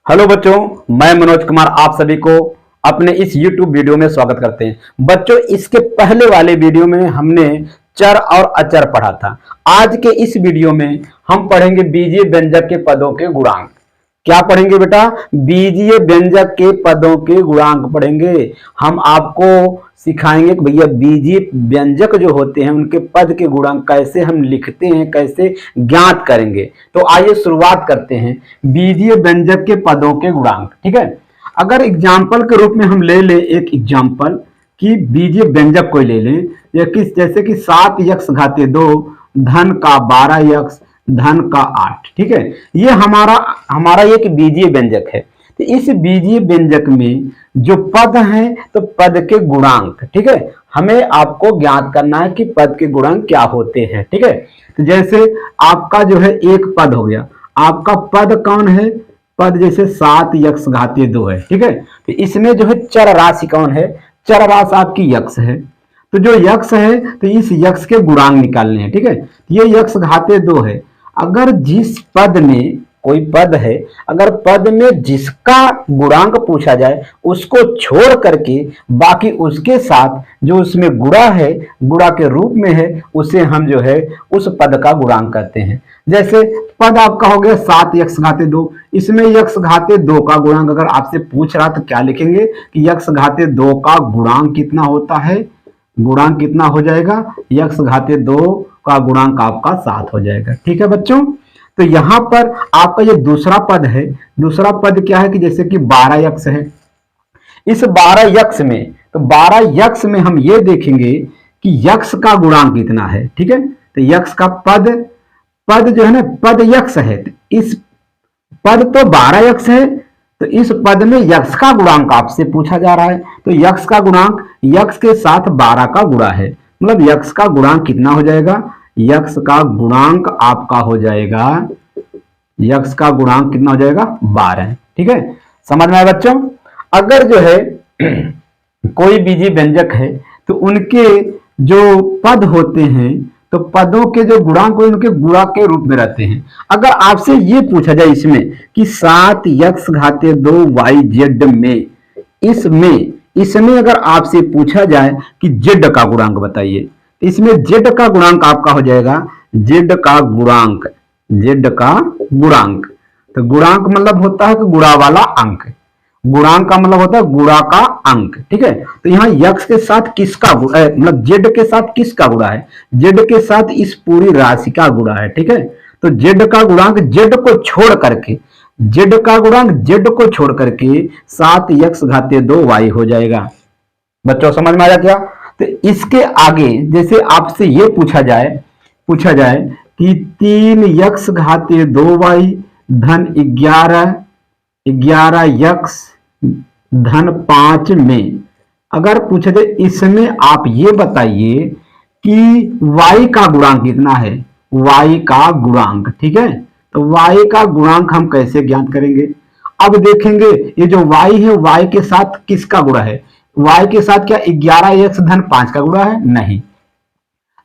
Hello बच्चों, मैं मनोज कुमार आप सभी को अपने इस YouTube वीडियो में स्वागत करते हैं। बच्चों, इसके पहले वाले वीडियो में हमने चर और अचर पढ़ा था। आज के इस वीडियो में हम पढ़ेंगे बीजीय व्यंजक के पदों के गुणांक। क्या पढ़ेंगे बेटा? बीजीय व्यंजक के पदों के गुणांक पढ़ेंगे। हम आपको सिखाएंगे कि भैया बीजीय व्यंजक जो होते हैं उनके पद के गुणांक कैसे हम लिखते हैं, कैसे ज्ञात करेंगे। तो आइए शुरुआत करते हैं बीजीय व्यंजक के पदों के गुणांक। ठीक है, अगर एग्जाम्पल के रूप में हम ले लें एक एग्जाम्पल कि बीजीय व्यंजक कोई ले लें, या किस जैसे कि 7x घाते 2 धन का 12x धन का 8। ठीक है, ये हमारा एक बीजीय व्यंजक है। तो इस बीजीय व्यंजक में जो पद हैं तो पद के गुणांक, ठीक है, हमें आपको ज्ञात करना है कि पद के गुणांक क्या होते हैं। ठीक है, तो जैसे आपका जो है एक पद हो गया, आपका पद कौन है? पद जैसे 7x घाते 2 है। ठीक है, तो इसमें जो है चर राशि कौन है? चर राशि आपकी यक्स है। तो जो यक्स है तो इस यक्स के गुणांक निकालने हैं। ठीक है, ये यक्स घाते 2 है। अगर जिस पद में कोई पद है, अगर पद में जिसका गुणांक पूछा जाए उसको छोड़ करके बाकी उसके साथ जो उसमें गुणा है, गुणा के रूप में है, उसे हम जो है उस पद का गुणांक कहते हैं। जैसे पद आपका हो गया 7x घाते 2, इसमें x घाते 2 का गुणांक अगर आपसे पूछ रहा तो क्या लिखेंगे कि x घाते 2 का गुणांक कितना होता है? गुणांक कितना हो जाएगा? x घाते 2 का गुणांक आपका 7 हो जाएगा। ठीक है बच्चों, तो यहां पर आपका ये दूसरा पद है। दूसरा पद क्या है कि जैसे कि 12x है। इस 12x में, तो 12x में हम ये देखेंगे कि x का गुणांक कितना है। ठीक है, तो x का पद जो है ना, पद x है। तो इस पद तो 12x है, तो इस पद में x का गुणांक आपसे पूछा जा रहा है। तो x का गुणांक x के साथ 12 का गुणा है, मतलब x का गुणांक कितना हो जाएगा? x का गुणांक आपका हो जाएगा, x का गुणांक कितना हो जाएगा? 12। ठीक है, समझ में आया बच्चों? अगर जो है कोई बीजीय व्यंजक है तो उनके जो पद होते हैं तो पदों के जो गुणांक उनके गुणा के रूप में रहते हैं। अगर आपसे ये पूछा जाए इसमें कि 7x घाते 2yz में, इसमें अगर आपसे पूछा जाए कि z का गुणांक बताइए, इसमें z का गुणांक आपका हो जाएगा, z का गुणांक। तो गुणांक मतलब होता है कि गुणा वाला अंक। गुणांक का मतलब होता है गुणा का अंक। ठीक है, तो यहाँ x के साथ किसका मतलब z के साथ किसका गुणा है? z के साथ इस पूरी राशि का गुणा है। ठीक है, तो z का गुणांक z को छोड़ करके, z का गुणांक z को छोड़ करके 7x घाते 2y हो जाएगा। बच्चों समझ में आया क्या? तो इसके आगे जैसे आपसे ये पूछा जाए कि 3x घाते 2y धन 11x धन 5 में, अगर पूछा जाए इसमें आप ये बताइए कि y का गुणांक कितना है? y का गुणांक। ठीक है, तो y का गुणांक हम कैसे ज्ञात करेंगे? अब देखेंगे ये जो y है, y के साथ किसका गुणा है? y के साथ क्या 11x धन 5 का गुणा है? नहीं।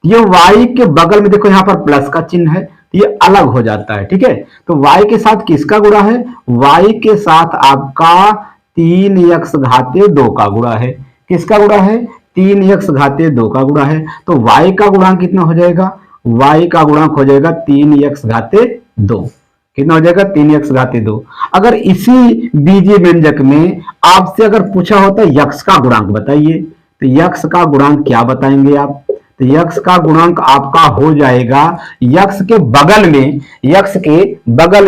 ये y के बगल में देखो यहाँ पर प्लस का चिन्ह है, ये अलग हो जाता है। ठीक है, तो y के साथ किसका गुणा है? y के साथ आपका 3x घाते 2 का गुणा है। किसका गुणा है? 3x घाते 2 का गुणा है। तो y का गुणांक कितना हो जाएगा? y का गुणांक हो जाएगा 3x घाते 2। कितना हो जाएगा? 3x घाते 2। अगर इसी बीजीय व्यंजक में आपसे अगर पूछा होता यक्स का गुणांक बताइए, तो यक्स का गुणांक क्या बताएंगे आप? तो यक्स का गुणांक आपका हो जाएगा यक्स के बगल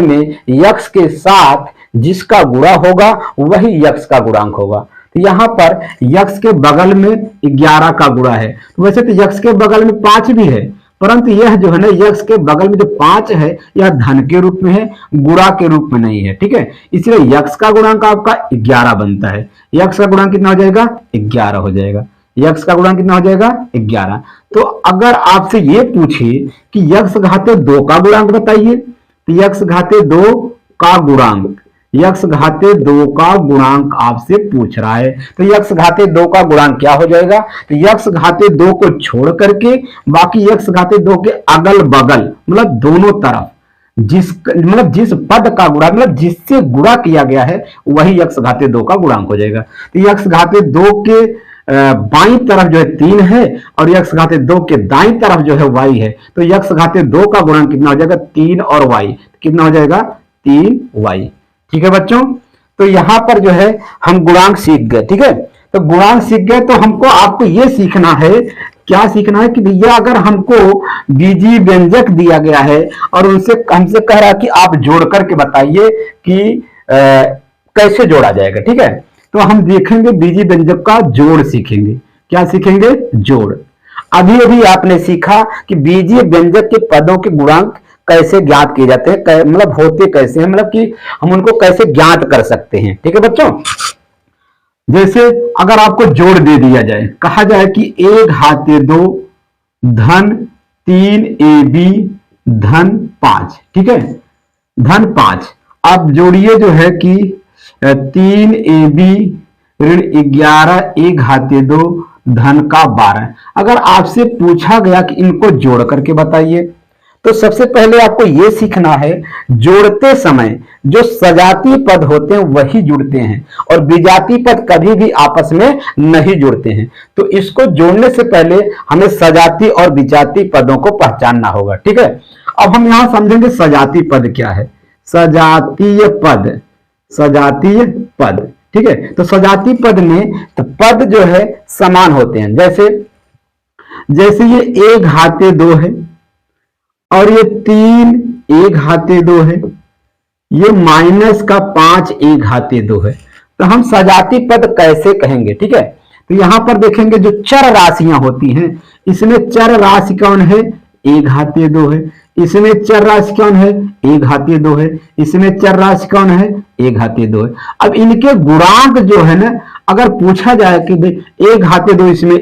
में यक्स के साथ जिसका गुणा होगा वही यक्स का गुणांक होगा। तो यहाँ पर यक्स के बगल में 11 का गुणा है। तो वैसे तो यक्स के बगल में 5 भी है, परंतु यह जो है ना यक्स के बगल में जो 5 है यह धन के रूप में है, गुणा के रूप में नहीं है। ठीक है, इसलिए यक्स का गुणांक आपका 11 बनता है। यक्स का गुणांक कितना हो जाएगा? 11 हो जाएगा। यक्स का गुणांक कितना हो जाएगा? 11। तो अगर आपसे ये पूछे कि यक्स घाते 2 का गुणांक बताइए, तो यक्स घाते 2 का गुणांक, यक्स घाते 2 का गुणांक आपसे पूछ रहा है, तो यक्स घाते 2 का गुणांक क्या हो जाएगा? तो यक्स घाते 2 को छोड़ करके बाकी यक्स घाते 2 के अगल बगल मतलब दोनों तरफ जिस पद का गुणा मतलब जिससे गुणा किया गया है वही x घाते 2 का गुणांक हो जाएगा। तो x घाते 2 के बाईं तरफ जो है 3 है और x घाते 2 के दाईं तरफ जो है y है, तो x घाते 2 का गुणांक कितना हो जाएगा 3 और y कितना हो जाएगा 3y। ठीक है बच्चों, तो यहां पर जो है हम गुणांक सीख गए। ठीक है, तो गुणांक सीख गए तो हमको आपको यह सीखना है, क्या सीखना है कि भैया अगर हमको बीजीय व्यंजक दिया गया है और उनसे हमसे कह रहा है कि आप जोड़ करके बताइए कि कैसे जोड़ा जाएगा। ठीक है, तो हम देखेंगे बीजीय व्यंजक का जोड़ सीखेंगे। क्या सीखेंगे? जोड़। अभी अभी आपने सीखा कि बीजीय व्यंजक के पदों के गुणांक कैसे ज्ञात किए जाते हैं, मतलब होते कैसे हैं, मतलब कि हम उनको कैसे ज्ञात कर सकते हैं। ठीक है बच्चों, जैसे अगर आपको जोड़ दे दिया जाए, कहा जाए कि 1 घाते 2 धन 3ab धन 5। ठीक है, धन 5। आप जोड़िए जो है कि 3ab ऋण 11 1 घाते 2 धन का 12। अगर आपसे पूछा गया कि इनको जोड़ करके बताइए, तो सबसे पहले आपको यह सीखना है जोड़ते समय जो सजातीय पद होते हैं वही जुड़ते हैं और विजातीय पद कभी भी आपस में नहीं जुड़ते हैं। तो इसको जोड़ने से पहले हमें सजातीय और विजातीय पदों को पहचानना होगा। ठीक है, अब हम यहां समझेंगे सजातीय पद क्या है। सजातीय पद, सजातीय पद। ठीक है, तो सजातीय पद में तो पद जो है समान होते हैं। जैसे ये 1 घाते 2 है और ये 3 1 घाते 2 है, ये माइनस का 5 1 घाते 2 है। तो हम सजातीय पद कैसे कहेंगे? ठीक है, तो यहां पर देखेंगे जो चर राशियां होती हैं, इसमें चर राशि कौन है? 1 घाते 2 है। इसमें चर राशि कौन है? 1 घाते 2 है। इसमें चर राशि कौन है? 1 घाते 2 है। अब इनके गुणांक जो है ना, अगर पूछा जाए कि भाई 1 घाते 2, इसमें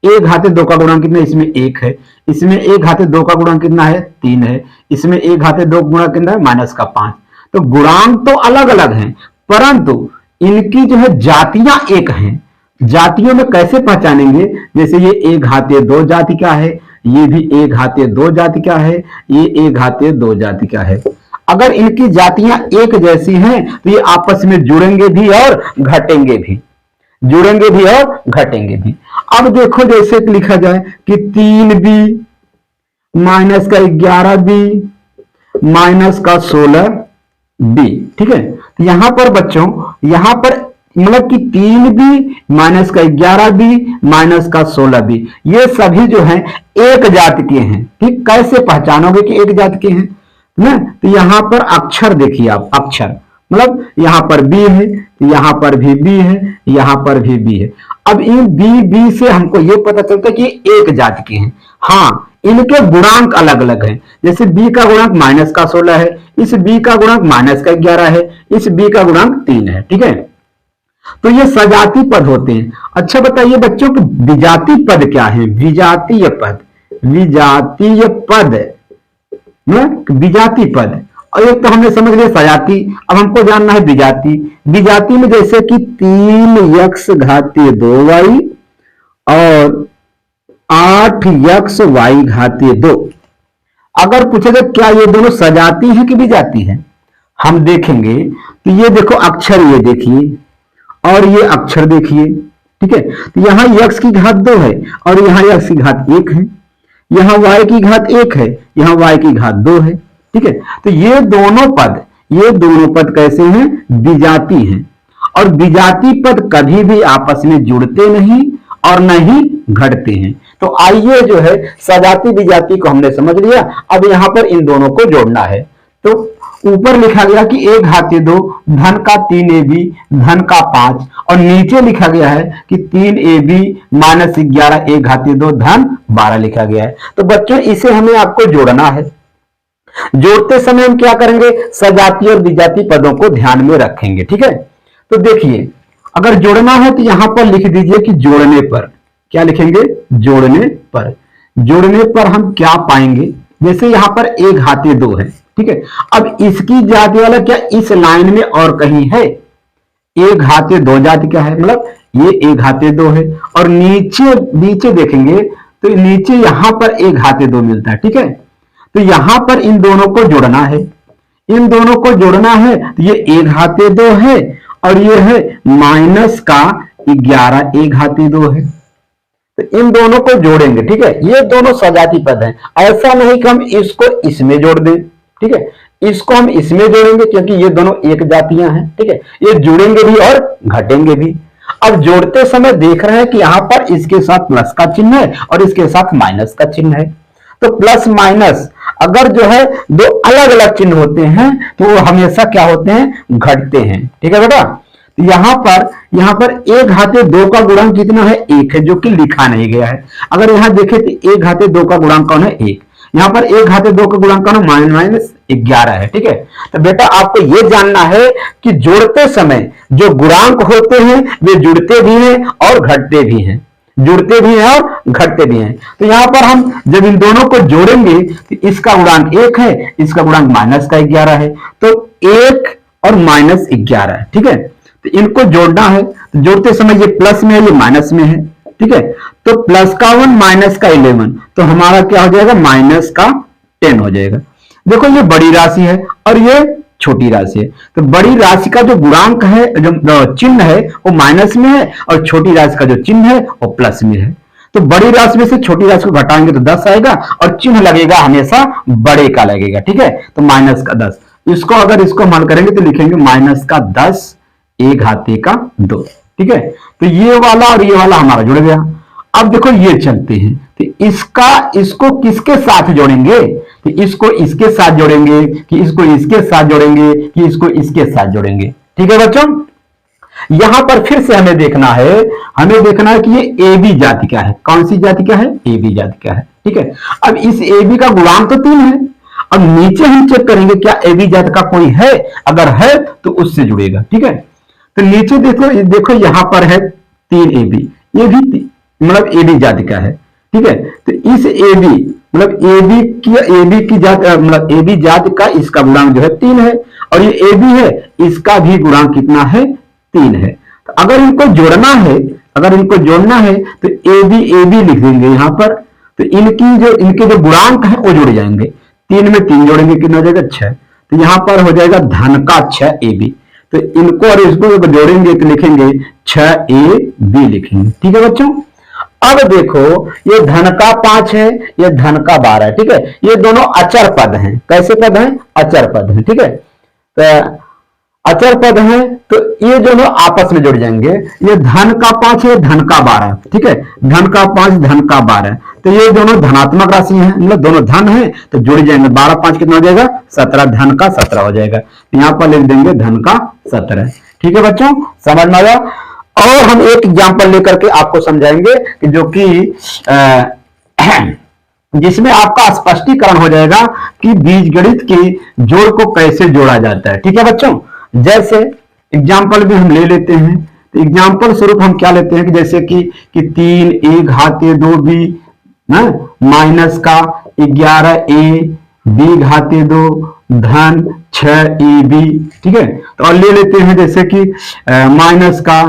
1 घाते 2 का गुणांक कितना है? इसमें 1 है। इसमें 1 घाते 2 का गुणांक कितना है? 3 है। इसमें 1 घाते 2 गुणा कितना है? माइनस का 5। तो गुणांक तो अलग अलग हैं, परंतु इनकी जो है जातियां एक हैं। जातियों में कैसे पहचानेंगे? जैसे ये 1 घाते 2 जाति का है, ये भी 1 घाते 2 जाति का है, ये 1 घाते 2 जाति का है। अगर इनकी जातियां एक जैसी हैं तो ये आपस में जुड़ेंगे भी और घटेंगे भी, जुड़ेंगे भी और घटेंगे भी। अब देखो जैसे लिखा जाए कि 3b माइनस का 11b माइनस का 16b। ठीक है, तो यहां पर बच्चों, यहां पर मतलब कि 3b माइनस का 11b माइनस का 16b, ये सभी जो हैं एक जाति के हैं। ठीक, कैसे पहचानोगे कि एक जाति के हैं ना? तो यहां पर अक्षर देखिए आप, अक्षर मतलब यहां पर b है, यहां पर भी b है, यहां पर भी b है। अब इन b से हमको यह पता चलता है कि एक जाति के हैं। हाँ, इनके गुणांक अलग अलग हैं। जैसे b का गुणांक माइनस का 16 है, इस b का गुणांक माइनस का 11 है, इस b का गुणांक 3 है। ठीक है, तो ये सजातीय पद होते हैं। अच्छा बताइए बच्चों कि विजातीय पद क्या है? विजातीय पद, विजातीय पद, विजातीय पद। और एक तो हमने समझ लिया सजाती, अब हमको जानना है विजाती। विजाती में जैसे कि 3x घाते 2y और 8x y घाते 2। अगर पूछेगा क्या ये दोनों सजाती है कि विजाती है, हम देखेंगे तो ये देखो अक्षर, ये देखिए और ये अक्षर देखिए। ठीक है, तो यहां x की घात 2 है और यहां x की घात 1 है, यहां y की घात 1 है, यहां y की घात 2 है। ठीक है, तो ये दोनों पद कैसे हैं? विजाती हैं। और विजाती पद कभी भी आपस में जुड़ते नहीं और न ही घटते हैं। तो आइए जो है सजाती विजाती को हमने समझ लिया, अब यहां पर इन दोनों को जोड़ना है। तो ऊपर लिखा गया कि 1 घाते 2 धन का 3ab धन का 5, और नीचे लिखा गया है कि 3ab माइनस 11 1 घाते 2 धन 12 लिखा गया है। तो बच्चों इसे हमें आपको जोड़ना है। जोड़ते समय हम क्या करेंगे? सजातीय और विजातीय पदों को ध्यान में रखेंगे। ठीक है, तो देखिए अगर जोड़ना है तो यहां पर लिख दीजिए कि जोड़ने पर। क्या लिखेंगे? जोड़ने पर। जोड़ने पर हम क्या पाएंगे? जैसे यहां पर 1 घाते 2 है। ठीक है, अब इसकी जाति वाला क्या इस लाइन में और कहीं है? 1 घाते 2 जाति का है, मतलब ये 1 घाते 2 है। और नीचे नीचे देखेंगे तो नीचे यहां पर 1 घाते 2 मिलता है। ठीक है, तो यहां पर इन दोनों को जोड़ना है, इन दोनों को जोड़ना है। तो ये 1 घाते 2 है और ये है माइनस का 11 1 घाते 2 है। तो इन दोनों को जोड़ेंगे, ठीक है। ये दोनों सजाती पद हैं, ऐसा नहीं कि हम इसको इसमें जोड़ दें, ठीक है। इसको हम इसमें जोड़ेंगे क्योंकि ये दोनों एक जातियां हैं, ठीक है। ये जुड़ेंगे भी और घटेंगे भी। अब जोड़ते समय देख रहे हैं कि यहां पर इसके साथ प्लस का चिन्ह है और इसके साथ माइनस का चिन्ह है। तो प्लस माइनस अगर जो है दो अलग अलग चिन्ह होते हैं तो वो हमेशा क्या होते हैं, घटते हैं, ठीक है बेटा। तो यहां पर 1 घाते 2 का गुणांक कितना है, 1 है, जो कि लिखा नहीं गया है। अगर यहां देखें तो 1 घाते 2 का गुणांक कौन है, 1। यहां पर 1 घाते 2 का गुणांक कौन है, माइनस 11 है, ठीक है। तो बेटा आपको यह जानना है कि जोड़ते समय जो गुणांक होते हैं वे जुड़ते भी हैं और घटते भी हैं, जुड़ते भी हैं और घटते भी हैं। तो यहां पर हम जब इन दोनों को जोड़ेंगे तो इसका गुणांक 1 है, इसका गुणांक माइनस का 11 है, तो 1 और माइनस 11 है, ठीक है। तो इनको जोड़ना है, तो जोड़ते समय ये प्लस में है, ये माइनस में है, ठीक है। तो प्लस का 1 माइनस का 11, तो हमारा क्या हो जाएगा, माइनस का 10 हो जाएगा। देखो ये बड़ी राशि है और ये छोटी राशि है। तो बड़ी राशि का जो गुणांक है, जो चिन्ह है वो माइनस में है और छोटी राशि का जो चिन्ह है वो प्लस में है। तो बड़ी राशि में से छोटी राशि को घटाएंगे तो 10 आएगा और चिन्ह लगेगा हमेशा बड़े का लगेगा, ठीक है। तो माइनस का 10, इसको अगर इसको हल करेंगे तो लिखेंगे माइनस का 10 1 घाते का 2, ठीक है। तो ये वाला और ये वाला हमारा जुड़ गया। अब देखो ये चलते हैं, तो इसको किसके साथ जोड़ेंगे, कि इसको इसके साथ जोड़ेंगे कि इसको इसके साथ जोड़ेंगे कि इसको इसके साथ जोड़ेंगे, ठीक है बच्चों। यहां पर फिर से हमें देखना है कि ये ए बी जाति का है। कौन सी जाति का है, ए बी जाति का है, ठीक है। अब इस ए बी का गुणांक तो 3 है। अब नीचे हम चेक करेंगे क्या ए बी जाति का कोई है, अगर है तो उससे जुड़ेगा, ठीक है। तो नीचे देखो यहां पर है 3 ए बी, ये भी मतलब ए बी जाति का है, ठीक है। तो इस ए बी मतलब ए बी की जाति मतलब ए बी जाति का इसका गुणांक जो है 3 है और ये ए बी है, इसका भी गुणांक कितना है, 3 है। तो अगर इनको जोड़ना है तो ए बी लिख देंगे यहां पर। तो इनके जो गुणांक है वो जुड़ जाएंगे, 3 में 3 जोड़ेंगे कितना हो जाएगा, 6। तो यहां पर हो जाएगा धन का 6 ए बी। तो इनको और इसको जोड़ेंगे तो लिखेंगे 6 ए बी लिखेंगे, ठीक है बच्चों। अब देखो ये धन का 5 है, ये धन का 12 है, ठीक है। ये दोनों अचर पद हैं। कैसे पद हैं, अचर पद हैं, ठीक है। तो अचर पद हैं तो ये दोनों आपस में जुड़ जाएंगे। ये धन का 5 है, धन का 12, ठीक है। धन का 5 धन का 12, तो ये दोनों धनात्मक राशि हैं, मतलब दोनों धन है तो जुड़ जाएंगे। 12 5 कितना हो जाएगा, 17, धन का 17 हो जाएगा। यहां पर लिख देंगे धन का 17, ठीक है बच्चों, समझ में आया। और हम एक एग्जाम्पल लेकर के आपको समझाएंगे कि जो कि जिसमें आपका स्पष्टीकरण हो जाएगा कि बीजगणित की जोड़ को कैसे जोड़ा जाता है, ठीक है बच्चों। जैसे एग्जाम्पल भी हम ले लेते हैं। तो एग्जाम्पल स्वरूप हम क्या लेते हैं कि जैसे कि 3 ए घाते 2 बी माइनस का 11 ए बी घाते 2 धन 6 ए बी, ठीक है। तो और ले लेते हैं जैसे कि माइनस का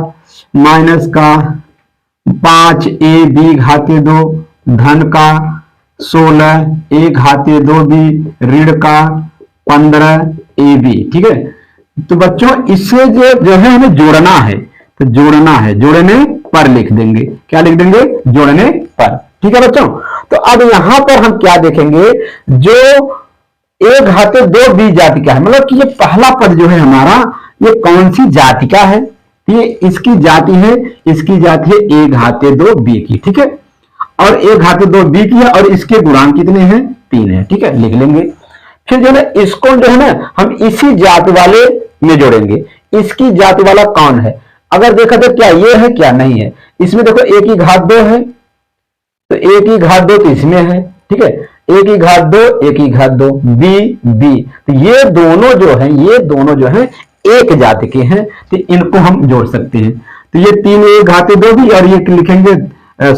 5 ए बी घाते 2 धन का 16 ए घाते 2 बी ऋण का 15 ए बी, ठीक है। तो बच्चों इससे जो है हमें जोड़ना है, तो जोड़ने पर लिख देंगे। क्या लिख देंगे, जोड़ने पर, ठीक है बच्चों। तो अब यहां पर हम क्या देखेंगे, जो ए घाते 2 बी जाति का है, मतलब कि ये पहला पद जो है हमारा ये कौन सी जाति का है, ये इसकी जाति है ए घाते 2 बी की, ठीक है। और ए घाते 2 बी की है और इसके गुणांक कितने हैं, 3 है, ठीक है, लिख लेंगे। फिर जो है इसको जो है ना हम इसी जाति वाले में जोड़ेंगे। इसकी जाति वाला कौन है, अगर देखा तो क्या ये है क्या नहीं है। इसमें देखो 1 की घात 2 है, तो 1 की घात 2 तो इसमें है, ठीक है। 1 की घात 2 बी बी, तो ये दोनों जो है एक जाति के हैं, तो इनको हम जोड़ सकते हैं। तो ये 3 ए घाते 2 बी और ये लिखेंगे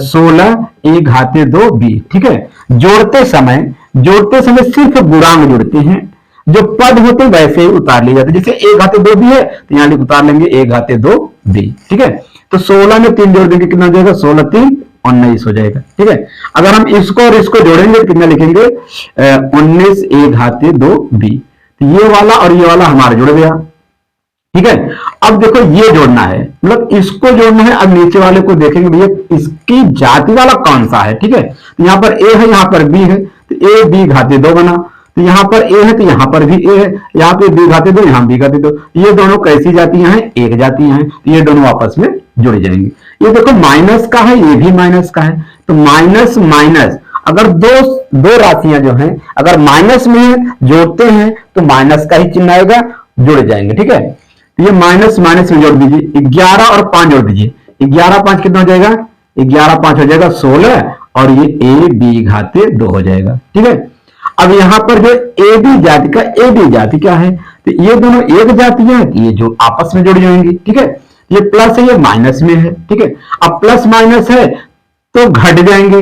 16 ए घाते 2 बी, ठीक है। जोड़ते समय सिर्फ गुणांक जुड़ते हैं, जो पद होते हैं वैसे ही उतार लिए जाते हैं। जैसे ए घाते 2 बी है तो यहां उतार लेंगे ए घाते 2 बी, ठीक है। तो 16 में 3 जोड़ देंगे कितना हो जाएगा, 16 3 19 हो जाएगा। ठीक है, अगर हम इसको और इसको जोड़ेंगे तो कितना लिखेंगे 19 a घाते 2b। तो ये वाला और ये वाला हमारा जुड़ गया। ठीक है, अब देखो ये जोड़ना है, मतलब इसको जोड़ना है। अब नीचे वाले को देखेंगे भैया इसकी जाति वाला कौन सा है। ठीक है, तो यहां पर a है, यहां पर b है, तो a b घाते 2 बना। तो यहां पर a है तो यहां पर भी a है, यहां पे b घाते 2, यहां b घाते 2। ये दोनों कैसी जातियां हैं, एक जातियां हैं, तो ये दोनों आपस में जुड़ जाएंगे। ये देखो माइनस का है, ये भी माइनस का है, तो माइनस माइनस, अगर दो राशियां जो हैं अगर माइनस में जोड़ते हैं तो माइनस का ही चिन्ह आएगा, जुड़ जाएंगे। ठीक है, ये माइनस माइनस में जोड़ दीजिए, 11 और 5 जोड़ दीजिए, 11 5 कितना हो जाएगा, 11 5 हो जाएगा 16, और ये a b घाते 2 हो जाएगा। ठीक है, अब यहां पर जो ए बी जाति का ए बी जाति क्या है, तो ये दोनों एक जातियां हैं, ये जो आपस में जुड़ जाएंगी। ठीक है, ये प्लस है, ये माइनस में है। ठीक है, अब प्लस माइनस है तो घट जाएंगे,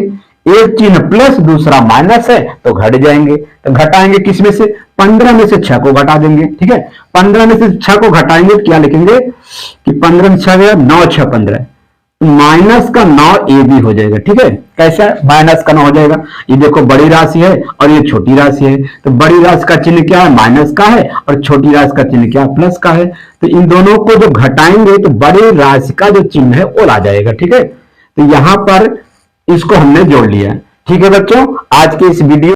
एक चिन्ह प्लस दूसरा माइनस है तो घट जाएंगे। तो घटाएंगे किस में से, 15 में से 6 को घटा देंगे। ठीक है, 15 में से 6 को घटाएंगे तो क्या लिखेंगे कि 15 में 6 गया 9 6 15, माइनस का 9 ए बी हो जाएगा। ठीक है, कैसा माइनस का 9 हो जाएगा, ये देखो बड़ी राशि है और ये छोटी राशि है, तो बड़ी राशि का चिन्ह क्या है, माइनस का है, और छोटी राशि का चिन्ह क्या है, प्लस का है। तो इन दोनों को जब घटाएंगे तो बड़ी राशि का जो चिन्ह है वो ला जाएगा। ठीक है, तो यहां पर इसको हमने जोड़ लिया। ठीक है बच्चों, आज के इस वीडियो